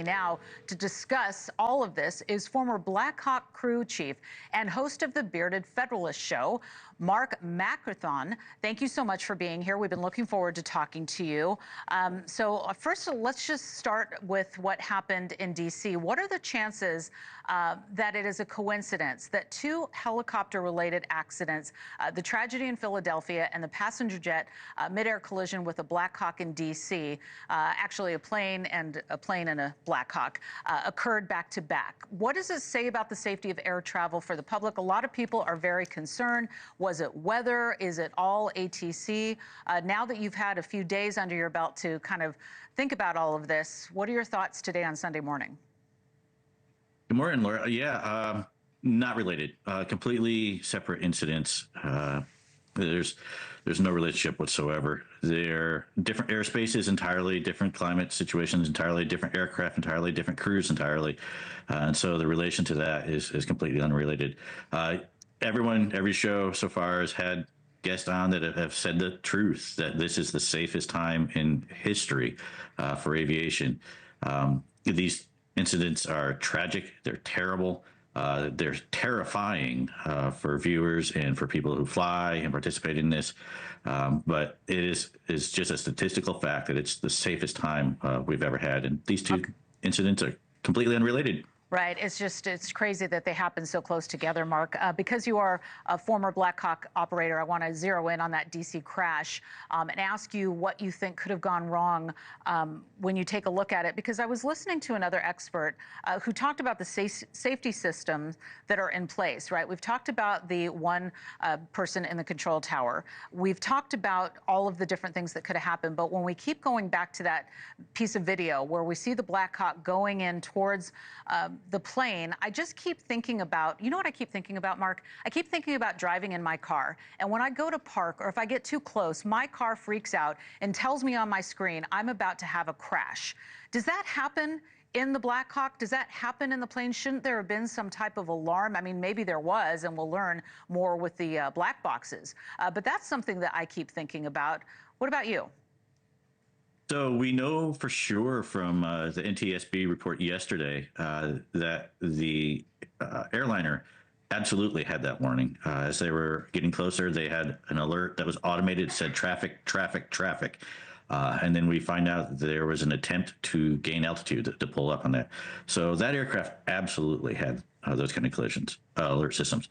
me now to discuss all of this is former Black Hawk crew chief and host of the Bearded Federalist Show, Mark Macrathon. Thank you so much for being here. We've been looking forward to talking to you. First, let's just start with what happened in D.C. What are the chances that it is a coincidence that two helicopter-related accidents, the tragedy in Philadelphia and the passenger jet mid-air collision with a Black Hawk in D.C., actually a plane and a Black Hawk, occurred back to back? What does it say about the safety of air travel for the public? A lot of people are very concerned. Was it weather? Is it all ATC? Now that you've had a few days under your belt to kind of think about all of this, what are your thoughts today on Sunday morning? Good morning, Laura. Yeah, not related. Completely separate incidents. There's no relationship whatsoever. They're different airspaces entirely, different climate situations entirely, different aircraft entirely, different crews entirely. And so the relation to that is completely unrelated. Every show so far has had guests on that have said the truth, that this is the safest time in history for aviation. These incidents are tragic. They're terrible. They're terrifying for viewers and for people who fly and participate in this. But it is just a statistical fact that it's the safest time we've ever had. And these two incidents are completely unrelated. Right. It's crazy that they happen so close together, Mark. Because you are a former Black Hawk operator, I want to zero in on that D.C. crash and ask you what you think could have gone wrong when you take a look at it. Because I was listening to another expert who talked about the safety systems that are in place, right? We've talked about the one person in the control tower. We've talked about all of the different things that could have happened. But when we keep going back to that piece of video where we see the Black Hawk going in towards the plane, I just keep thinking about, you know what I keep thinking about, Mark? I keep thinking about driving in my car. And when I go to park or if I get too close, my car freaks out and tells me on my screen, I'm about to have a crash. Does that happen in the Black Hawk? Does that happen in the plane? Shouldn't there have been some type of alarm? I mean, maybe there was, and we'll learn more with the black boxes. But that's something that I keep thinking about. What about you? So we know for sure from the NTSB report yesterday that the airliner absolutely had that warning. As they were getting closer, they had an alert that was automated, said traffic, traffic, traffic. And then we find out that there was an attempt to gain altitude to pull up on that. So that aircraft absolutely had those kind of collisions, alert systems.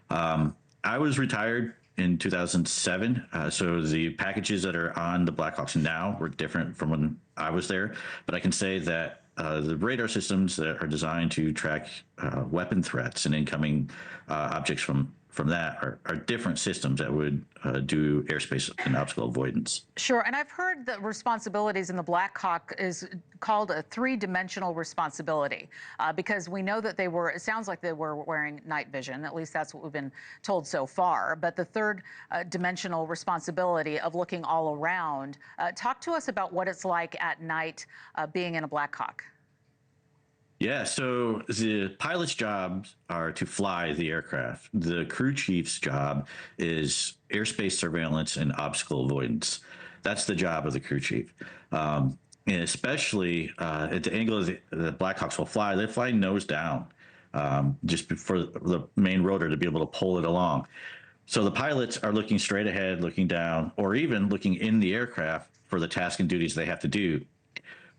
I was retired in 2007. So the packages that are on the Black Hawks now were different from when I was there. But I can say that the radar systems that are designed to track weapon threats and incoming objects from that are different systems that would do airspace and obstacle avoidance. Sure, and I've heard that responsibilities in the Black Hawk is called a three-dimensional responsibility because we know that it sounds like they were wearing night vision, at least that's what we've been told so far, but the third dimensional responsibility of looking all around. Talk to us about what it's like at night being in a Black Hawk. Yeah, so the pilot's jobs are to fly the aircraft. The crew chief's job is airspace surveillance and obstacle avoidance. That's the job of the crew chief. And especially at the angle the Black Hawks will fly, they fly nose down just for the main rotor to be able to pull it along. So the pilots are looking straight ahead, looking down, or even looking in the aircraft for the tasks and duties they have to do,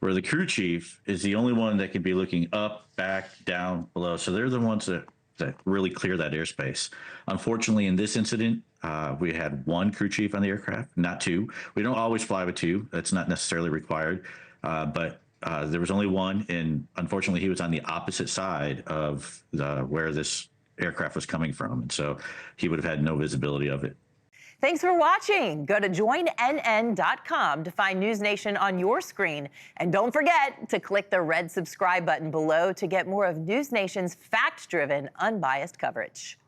where the crew chief is the only one that can be looking up, back, down, below. So they're the ones that really clear that airspace. Unfortunately, in this incident, we had one crew chief on the aircraft, not two. We don't always fly with two. That's not necessarily required. But there was only one, and unfortunately, he was on the opposite side of where this aircraft was coming from. And so he would have had no visibility of it. Thanks for watching. Go to joinnn.com to find NewsNation on your screen. And don't forget to click the red subscribe button below to get more of NewsNation's fact-driven, unbiased coverage.